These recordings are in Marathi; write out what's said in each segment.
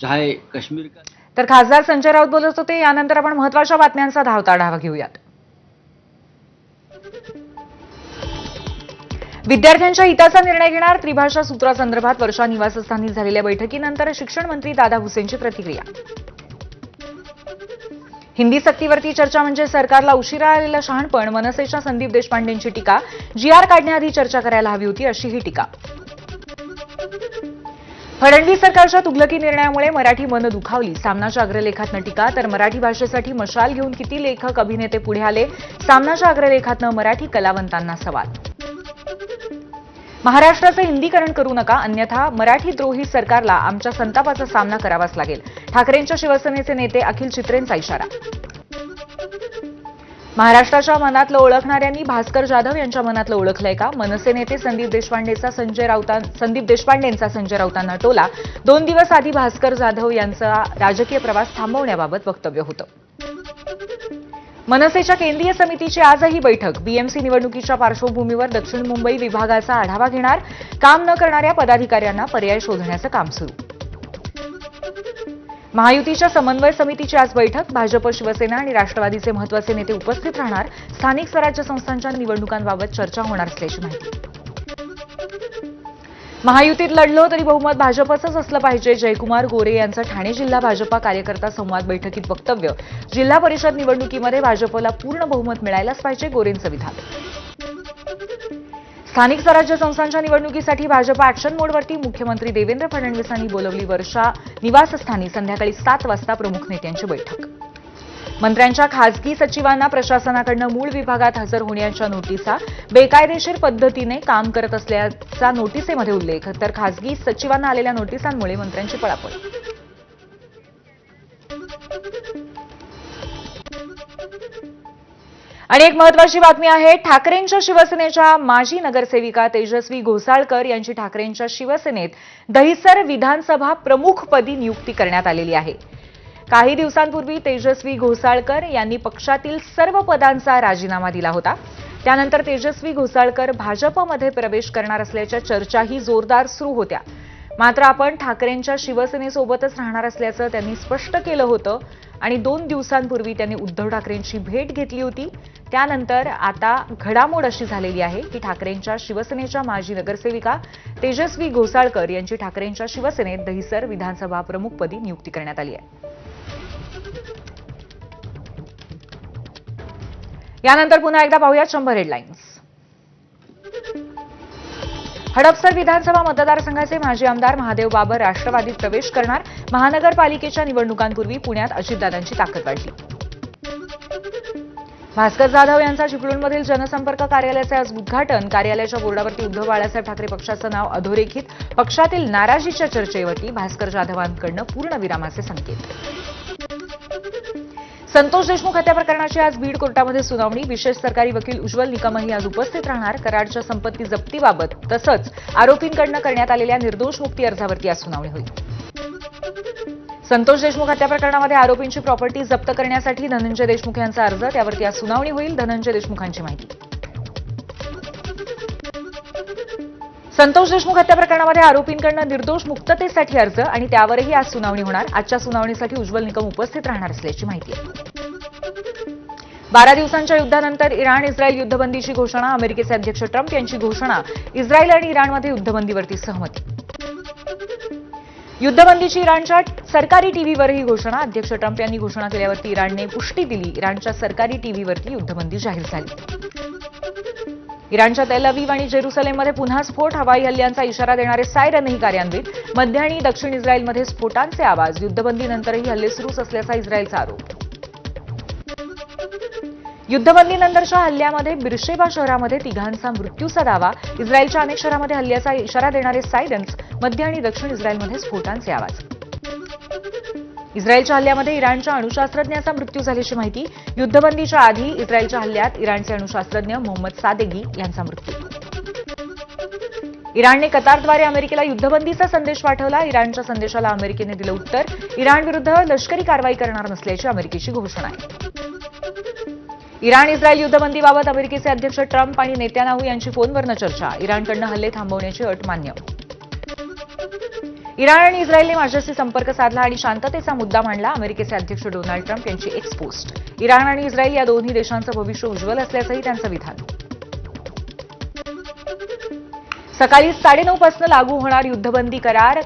चाहे कश्मीर का। तर खासदार संजय राऊत बोलत होते. यानंतर आपण महत्त्वाच्या बातम्यांचा धावता आढावा घेऊयात. विद्यार्थ्यांच्या हिताचा निर्णय घेणार त्रिभाषा सूत्रासंदर्भात वर्षा निवासस्थानी झालेल्या बैठकीनंतर शिक्षण मंत्री दादा भुसेंची प्रतिक्रिया. हिंदी सक्तीवरती चर्चा म्हणजे सरकारला उशिरा आलेलं शहाणपण. मनसेच्या संदीप देशपांडेंची टीका. GR काढण्याआधी चर्चा करायला हवी होती अशी ही टीका. फडणवीस सरकारच्या तुघलकी निर्णयामुळे मराठी मन दुखावली. सामनाच्या अग्रलेखातनं टीका. तर मराठी भाषेसाठी मशाल घेऊन किती लेखक अभिनेते पुढे आले. सामनाच्या अग्रलेखातनं मराठी कलावंतांना सवाल. महाराष्ट्राचं हिंदीकरण करू नका, अन्यथा मराठीद्रोही सरकारला आमच्या संतापाचा सामना करावाच लागेल. ठाकरेंच्या शिवसेनेचे नेते अखिल चित्रेंचा इशारा. महाराष्ट्राच्या मनातलं ओळखणाऱ्यांनी भास्कर जाधव यांच्या मनातलं ओळखलंय का. मनसे नेते संदीप देशपांडेंचा संजय राऊतांना टोला. 2 दिवस आधी भास्कर जाधव यांचा राजकीय प्रवास थांबवण्याबाबत वक्तव्य होतं. मनसेच्या केंद्रीय समितीची आजही बैठक. BMC निवडणुकीच्या पार्श्वभूमीवर दक्षिण मुंबई विभागाचा आढावा घेणार. काम न करणाऱ्या पदाधिकाऱ्यांना पर्याय शोधण्याचं काम सुरू. महायुतीच्या समन्वय समितीची आज बैठक. भाजप, शिवसेना आणि राष्ट्रवादीचे महत्त्वाचे नेते उपस्थित राहणार. स्थानिक स्वराज्य संस्थांच्या निवडणुकांबाबत चर्चा होणार असल्याची माहिती. महायुतीत लढलो तरी बहुमत भाजपचंच असलं पाहिजे. जयकुमार गोरे यांचं ठाणे जिल्हा भाजपा कार्यकर्ता संवाद बैठकीत वक्तव्य. जिल्हा परिषद निवडणुकीमध्ये भाजपला पूर्ण बहुमत मिळायलाच पाहिजे, गोरेंचं विधान. स्थानिक स्वराज्य संस्थांच्या निवडणुकीसाठी भाजप ऍक्शन मोडवरती. मुख्यमंत्री देवेंद्र फडणवीसांनी बोलवली वर्षा निवासस्थानी संध्याकाळी 7 वाजता प्रमुख नेत्यांची बैठक. मंत्र्यांच्या खासगी सचिवांना प्रशासनाकडून मूळ विभागात हजर होण्याच्या नोटिसा. बेकायदेशीर पद्धतीने काम करत असल्याचा नोटिसेमध्ये उल्लेख. तर खासगी सचिवांना आलेल्या नोटिसांमुळे मंत्र्यांची पळापळ. आणि एक महत्त्वाची बातमी आहे. ठाकरेंच्या शिवसेनेच्या माजी नगरसेविका तेजस्वी घोसाळकर यांची ठाकरेंच्या शिवसेनेत दहिसर विधानसभा प्रमुखपदी नियुक्ती करण्यात आलेली आहे. काही दिवसांपूर्वी तेजस्वी घोसाळकर यांनी पक्षातील सर्व पदांचा राजीनामा दिला होता. त्यानंतर तेजस्वी घोसाळकर भाजपमध्ये प्रवेश करणार असल्याच्या चर्चाही जोरदार सुरू होत्या. मात्र आपण ठाकरेंच्या शिवसेनेसोबतच राहणार असल्याचं त्यांनी स्पष्ट केलं होतं आणि 2 दिवसांपूर्वी त्यांनी उद्धव ठाकरेंची भेट घेतली होती. त्यानंतर आता घडामोड अशी झालेली आहे की ठाकरेंच्या शिवसेनेच्या माजी नगरसेविका तेजस्वी घोसाळकर यांची ठाकरेंच्या शिवसेनेत दहिसर विधानसभा प्रमुखपदी नियुक्ती करण्यात आली आहे. यानंतर पुन्हा एकदा पाहूया 100 हेडलाईन्स. हडपसर विधानसभा मतदारसंघाचे माजी आमदार महादेव बाबर राष्ट्रवादीत प्रवेश करणार. महानगरपालिकेच्या निवडणुकांपूर्वी पुण्यात अजितदादांची ताकद वाढली. भास्कर जाधव यांचा चिपळूणमधील जनसंपर्क कार्यालयाचे आज उद्घाटन. कार्यालयाच्या बोर्डावरती उद्धव बाळासाहेब ठाकरे पक्षाचं नाव अधोरेखित. पक्षातील नाराजीच्या चर्चेवरती भास्कर जाधवांकडून पूर्णविरामाचे संकेत. संतोष देशमुख हत्या प्रकरणाची आज बीड कोर्टामध्ये सुनावणी. विशेष सरकारी वकील उज्ज्वल निकमही आज उपस्थित राहणार. कराडच्या संपत्ती जप्तीबाबत तसंच आरोपींकडून करण्यात आलेल्या निर्दोष मुक्ती अर्जावरती आज सुनावणी होईल. संतोष देशमुख हत्या प्रकरणामध्ये आरोपींची प्रॉपर्टी जप्त करण्यासाठी धनंजय देशमुख यांचा अर्ज. त्यावरती आज सुनावणी होईल. धनंजय देशमुखांची माहिती. संतोष देशमुख हत्या प्रकरणामध्ये आरोपींकडून निर्दोष मुक्ततेसाठी अर्ज आणि त्यावरही आज सुनावणी होणार. आजच्या सुनावणीसाठी उज्ज्वल निकम उपस्थित राहणार असल्याची माहिती आहे. 12 दिवसांच्या युद्धानंतर इराण-इस्रायल युद्धबंदीची घोषणा. अमेरिकेचे अध्यक्ष ट्रम्प यांची घोषणा. इस्रायल आणि इराणमध्ये युद्धबंदीवरती सहमती. युद्धबंदीची इराणच्या सरकारी टीव्हीवरही घोषणा. अध्यक्ष ट्रम्प यांनी घोषणा केल्यावरती इराणने पुष्टी दिली. इराणच्या सरकारी टीव्हीवरती युद्धबंदी जाहीर झाली. इराणच्या तेल अवीव आणि जेरुसलेममध्ये पुन्हा स्फोट. हवाई हल्ल्यांचा इशारा देणारे सायरनही कार्यान्वित. मध्य आणि दक्षिण इस्रायलमध्ये स्फोटांचे आवाज. युद्धबंदीनंतरही हल्ले सुरूच असल्याचा इस्रायलचा आरोप. युद्धबंदीनंतरच्या हल्ल्यामध्ये बिरशेबा शहरामध्ये 3घांचा मृत्यूचा दावा. इस्रायलच्या अनेक शहरांमध्ये हल्ल्याचा इशारा देणारे सायरन्स. मध्य आणि दक्षिण इस्रायलमध्ये स्फोटांचे आवाज. इस्रायलच्या हल्ल्यामध्ये इराणच्या अणुशास्त्रज्ञाचा मृत्यू झाल्याची माहिती. युद्धबंदीच्या आधी इस्रायलच्या हल्ल्यात इराणचे अणुशास्त्रज्ञ मोहम्मद सादेगी यांचा मृत्यू. इराणने कतारद्वारे अमेरिकेला युद्धबंदीचा संदेश पाठवला. इराणच्या संदेशाला अमेरिकेने दिलं उत्तर. इराणविरुद्ध लष्करी कारवाई करणार नसल्याची अमेरिकेची घोषणा आहे. इराण इस्रायल युद्धबंदीबाबत अमेरिकेचे अध्यक्ष ट्रम्प आणि नेत्यानाहू यांची फोनवरनं चर्चा. इराणकडून हल्ले थांबवण्याची अट मान्य. इराण आणि इस्रायलने माझ्याशी संपर्क साधला आणि शांततेचा मुद्दा मांडला. अमेरिकेचे अध्यक्ष डोनाल्ड ट्रम्प यांची एक्स पोस्ट. इराण आणि इस्रायल या दोन्ही देशांचं भविष्य उज्ज्वल असल्याचंही त्यांचं विधान. सकाळी 9:30 पासून लागू होणार युद्धबंदी करार.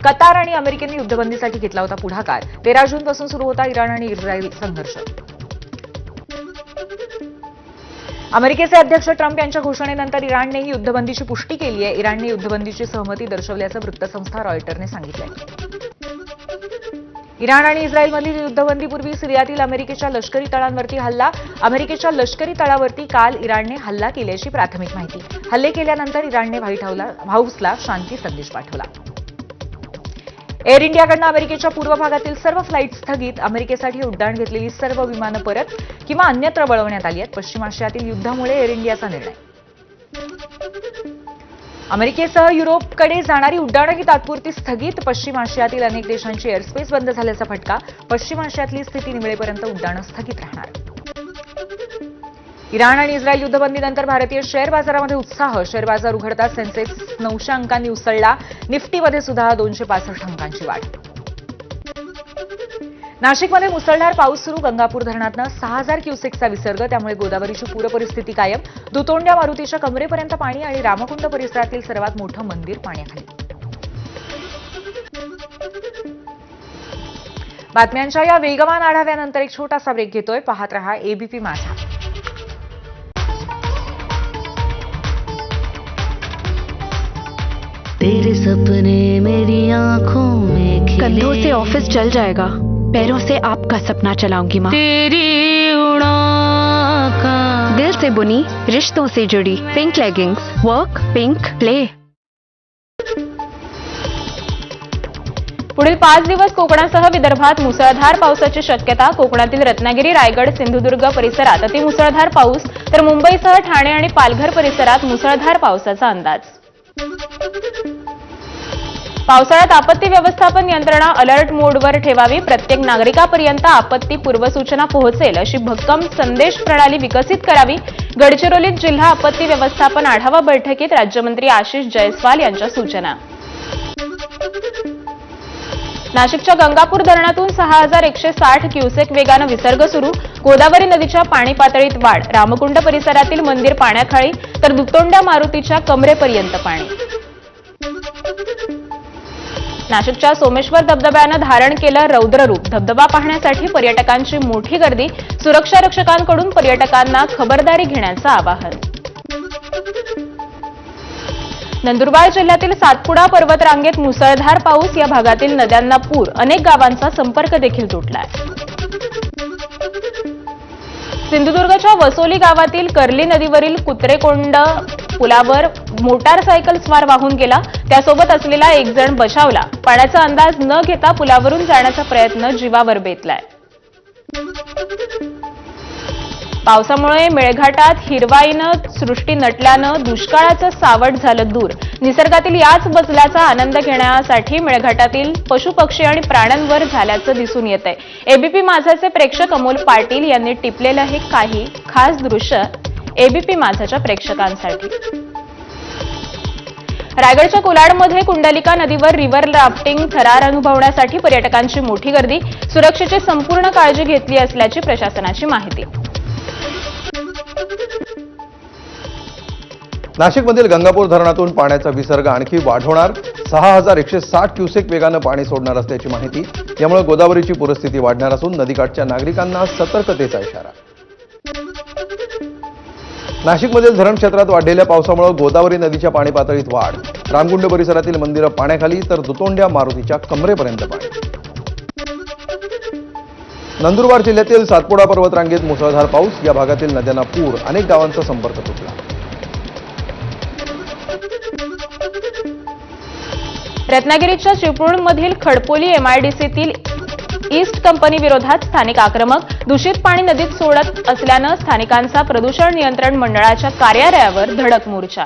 कतार आणि अमेरिकेने युद्धबंदीसाठी घेतला होता पुढाकार. 13 जूनपासून सुरू होता इराण आणि इस्रायल संघर्ष. अमेरिकेचे अध्यक्ष ट्रम्प यांच्या घोषणेनंतर इराणनेही युद्धबंदीची पुष्टी केली आहे. इराणने युद्धबंदीची सहमती दर्शवल्याचं वृत्तसंस्था रॉयटरने सांगितलंय. इराण आणि इस्रायलमधील युद्धबंदीपूर्वी सिरियातील अमेरिकेच्या लष्करी तळांवरती हल्ला. अमेरिकेच्या लष्करी तळावरती काल इराणने हल्ला केल्याची प्राथमिक माहिती. हल्ले केल्यानंतर इराणने व्हाईट हाऊसला शांती संदेश पाठवला. एअर इंडियाकडनं अमेरिकेच्या पूर्व भागातील सर्व फ्लाईट स्थगित. अमेरिकेसाठी उड्डाण घेतलेली सर्व विमानं परत किंवा अन्यत्र वळवण्यात आली आहेत. पश्चिम आशियातील युद्धामुळे एअर इंडियाचा निर्णय. अमेरिकेसह युरोपकडे जाणारी उड्डाणंही तात्पुरती स्थगित. पश्चिम आशियातील अनेक देशांची एअरस्पेस बंद झाल्याचा फटका. पश्चिम आशियातली स्थिती निवळेपर्यंत उड्डाणं स्थगित राहणार. इराण आणि इस्रायल युद्धबंदीनंतर भारतीय शेअर बाजारामध्ये उत्साह. शेअर बाजार उघडताच सेन्सेक्स 900 अंकांनी उसळला. निफ्टीमध्ये सुद्धा 265 अंकांची वाढ. नाशिकमध्ये मुसळधार पाऊस सुरू. गंगापूर धरणातनं 6000 क्युसेक्सचा विसर्ग. त्यामुळे गोदावरीची पूरपरिस्थिती कायम. दुतोंड्या मारुतीच्या कमरेपर्यंत पाणी आणि रामकुंड परिसरातील सर्वात मोठं मंदिर पाण्याखाली. बातम्यांच्या या वेगवान आढाव्यानंतर एक छोटासा ब्रेक घेतोय. पाहत रहा एबीपी माझा. तेरे सपने मेरी आंखों में खिले। कंधों से ऑफिस चल जाएगा, पैरों से आपका सपना चलाऊंगी माँ। तेरी उड़ान का दिल से बुनी, रिश्तों से जुड़ी pink leggings, work pink play. पुढील 5 दिवस कोकणासह विदर्भात मुसळधार पावसाची शक्यता. कोकणातील रत्नागिरी, रायगड, सिंधुदुर्ग परिसरात अतिमुसळधार पाऊस, तर मुंबईसह ठाणे आणि पालघर परिसरात मुसळधार पावसाचा अंदाज. पावसाळ्यात आपत्ती व्यवस्थापन यंत्रणा अलर्ट मोडवर ठेवावी. प्रत्येक नागरिकापर्यंत आपत्ती पूर्वसूचना पोहोचेल अशी भक्कम संदेश प्रणाली विकसित करावी. गडचिरोलीत जिल्हा आपत्ती व्यवस्थापन आढावा बैठकीत राज्यमंत्री आशिष जयस्वाल यांच्या सूचना. नाशिकच्या गंगापूर धरणातून 6160 क्युसेक वेगानं विसर्ग सुरू. गोदावरी नदीच्या पाणी पातळीत वाढ. रामकुंड परिसरातील मंदिर पाण्याखाली, तर दुतोंड्या मारुतीच्या कमरेपर्यंत पाणी. नाशिकच्या सोमेश्वर धबधब्यानं धारण केलं रौद्ररूप. धबधबा पाहण्यासाठी पर्यटकांची मोठी गर्दी. सुरक्षा रक्षकांकडून पर्यटकांना खबरदारी घेण्याचं आवाहन. नंदुरबार जिल्ह्यातील सातपुडा पर्वतरांगेत मुसळधार पाऊस. या भागातील नद्यांना पूर. अनेक गावांचा संपर्क देखील तुटलाय. सिंधुदुर्गच्या वसोली गावातील कर्ली नदीवरील कुत्रेकोंड पुलावर मोटारसायकल स्वार वाहून गेला. त्यासोबत असलेला एक जण बचावला. पाण्याचा अंदाज न घेता पुलावरून जाण्याचा प्रयत्न जीवावर बेतलाय. पावसामुळे मेळघाटात हिरवाईनं सृष्टी नटल्यानं दुष्काळाचं सावट झालं दूर. निसर्गातील याच बदलाचा आनंद घेण्यासाठी मेळघाटातील पशुपक्षी आणि प्राण्यांवर झाल्याचं दिसून येतंय. एबीपी माझाचे प्रेक्षक अमोल पाटील यांनी टिपलेलं हे काही खास दृश्य एबीपी माझाच्या प्रेक्षकांसाठी. रायगडच्या कोलाडमध्ये कुंडलिका नदीवर रिव्हर राफ्टिंग थरार अनुभवण्यासाठी पर्यटकांची मोठी गर्दी. सुरक्षेची संपूर्ण काळजी घेतली असल्याची प्रशासनाची माहिती. नाशिकमधील गंगापूर धरणातून पाण्याचा विसर्ग आणखी वाढवणार. 6160 क्युसेक वेगानं पाणी सोडणार असल्याची माहिती. यामुळे गोदावरीची पूरस्थिती वाढणार असून नदीकाठच्या नागरिकांना सतर्कतेचा इशारा. नाशिकमधील धरण क्षेत्रात वाढलेल्या पावसामुळे गोदावरी नदीच्या पाणी पातळीत वाढ. रामकुंड परिसरातील मंदिरं पाण्याखाली, तर दुतोंड्या मारुतीच्या कमरेपर्यंत पाणी. नंदुरबार जिल्ह्यातील सातपुडा पर्वतरांगेत मुसळधार पाऊस. या भागातील नद्यांना पूर. अनेक गावांचा संपर्क तुटला. रत्नागिरीच्या चिपळूणमधील खडपोली एमआयडीसीतील ईस्ट कंपनी विरोधात स्थानिक आक्रमक. दूषित पाणी नदीत सोडत असल्यानं स्थानिकांचा प्रदूषण नियंत्रण मंडळाच्या कार्यालयावर धडक मोर्चा.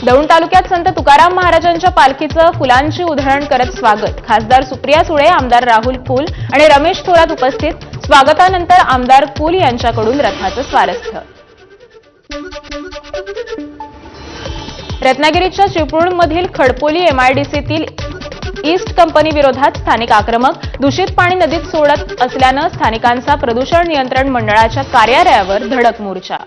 दौंड तालुक्यात संत तुकाराम महाराजांच्या पालखीचं फुलांची उधळण करत स्वागत. खासदार सुप्रिया सुळे, आमदार राहुल कुल आणि रमेश थोरात उपस्थित. स्वागतानंतर आमदार कुल यांच्याकडून रथाचं स्वारस्थ्य. रत्नागिरीच्या चिपळूणमधील खडपोली एमआयडीसीतील ईस्ट कंपनी विरोधात स्थानिक आक्रमक. दूषित पाणी नदीत सोडत असल्यानं स्थानिकांचा प्रदूषण नियंत्रण मंडळाच्या कार्यालयावर धडक मोर्चा.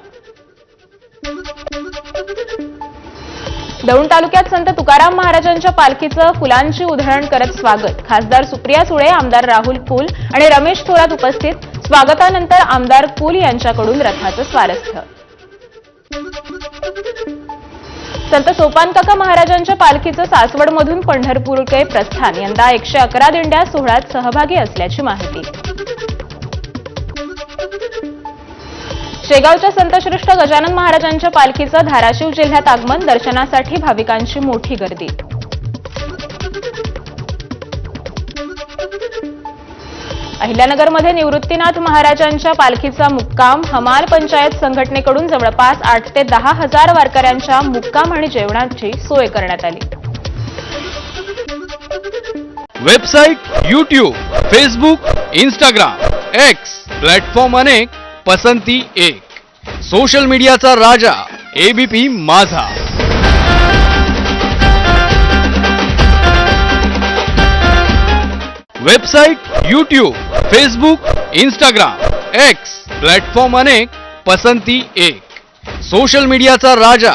दौंड तालुक्यात संत तुकाराम महाराजांच्या पालखीचं फुलांची उधळण करत स्वागत. खासदार सुप्रिया सुळे, आमदार राहुल कुल आणि रमेश थोरात उपस्थित. स्वागतानंतर आमदार कुल यांच्याकडून रथाचं स्वारस्थ्य. संत सोपानकाका महाराजांच्या पालखीचं सासवडमधून पंढरपूरकडे प्रस्थान. यंदा 111 दिंड्या सोहळ्यात सहभागी असल्याची माहिती. शेगावच्या संतश्रेष्ठ गजानन महाराजांच्या पालखीचं धाराशिव जिल्ह्यात आगमन. दर्शनासाठी भाविकांची मोठी गर्दी. अहिल्यानगरमध्ये निवृत्तीनाथ महाराजांच्या पालखीचा मुक्काम. हमाल पंचायत संघटनेकडून जवळपास 8 ते 10 हजार वारकऱ्यांच्या मुक्काम आणि जेवणाची सोय करण्यात आली. Website, YouTube, Facebook, Instagram, x platform अनेक, पसंती एक. सोशल मीडियाचा राजा एबीपी माझा. Website, YouTube, Facebook, Instagram, x platform अनेक, पसंती एक. सोशल मीडियाचा राजा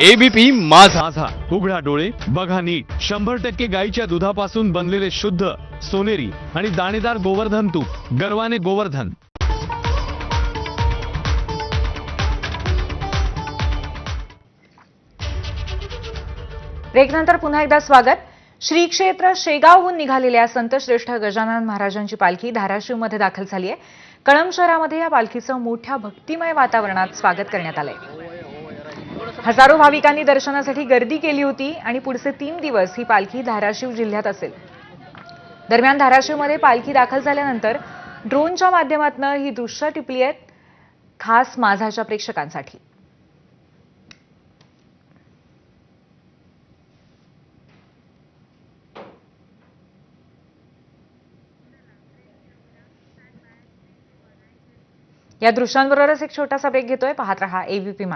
एबीपी माझा. उघडा डोळे बघा नीट. 100% गाईच्या दुधापासून बनलेले शुद्ध सोनेरी आणि दाणेदार गोवर्धन तूप. गर्वाने गोवर्धन. ब्रेकनंतर पुन्हा एकदा स्वागत. श्री क्षेत्र शेगावहून निघालेल्या संतश्रेष्ठ गजानन महाराजांची पालखी धाराशिवमध्ये दाखल झाली आहे. कळंब शहरामध्ये या पालखीचं मोठ्या भक्तिमय वातावरणात स्वागत करण्यात आलंय. हजारो भाविकांनी दर्शनासाठी गर्दी केली होती आणि पुढचे 3 दिवस ही पालखी धाराशिव जिल्ह्यात असेल. दरम्यान धाराशिवमध्ये पालखी दाखल झाल्यानंतर ड्रोनच्या माध्यमातून ही दृश्य टिपली आहेत खास माझाच्या प्रेक्षकांसाठी. या दृश्यांबरोबरच एक छोटासा ब्रेक घेतोय. पाहत रहा एबीपी माझा.